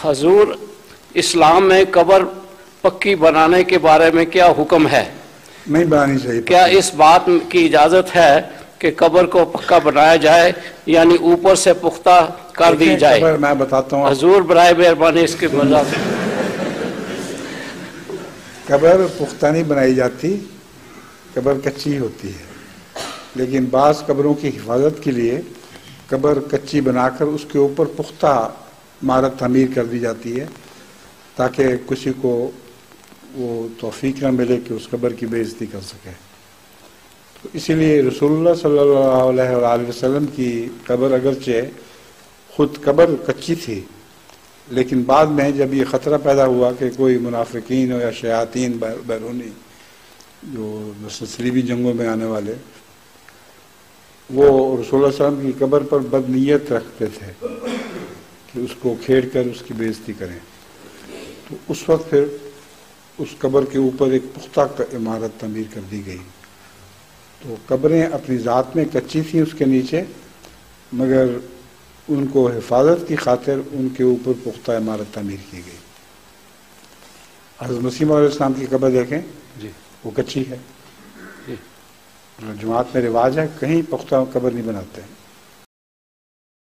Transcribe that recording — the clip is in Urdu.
حضور اسلام میں قبر پکی بنانے کے بارے میں کیا حکم ہے؟ نہیں بنانی چاہیے. کیا اس بات کی اجازت ہے کہ قبر کو پکا بنایا جائے یعنی اوپر سے پختہ کر دی جائے؟ قبر میں بتاتا ہوں حضور برائے مہربانی اس کی وضاحت. قبر پختہ نہیں بنائی جاتی، قبر کچی ہوتی ہے. لیکن بعض قبروں کی حفاظت کے لیے قبر کچی بنا کر اس کے اوپر پختہ عمارت تعمیر کر دی جاتی ہے تاکہ کسی کو وہ توفیق نہ ملے کہ اس قبر کی بے عزتی کر سکے. تو اسی لیے رسول اللہ صلی اللہ علیہ وآلہ وسلم کی قبر اگرچہ خود قبر کچی تھی، لیکن بعد میں جب یہ خطرہ پیدا ہوا کہ کوئی منافقین ہو یا شیاطین بیرونی جو صلیبی جنگوں میں آنے والے، وہ رسول اللہ صلی اللہ علیہ وسلم کی قبر پر بد نیت رکھتے تھے کہ اس کو کھیڑ کر اس کی بے عزتی کریں. تو اس وقت پھر اس قبر کے اوپر ایک پختہ عمارت تعمیر کر دی گئی. تو قبریں اپنی ذات میں کچی تھیں اس کے نیچے، مگر ان کو حفاظت کی خاطر ان کے اوپر پختہ عمارت تعمیر کی گئی. حضرت مسیح موعود علیہ السلام کی قبر دیکھیں جی وہ کچی ہے. جی. جماعت میں رواج ہے کہیں پختہ قبر نہیں بناتے ہیں.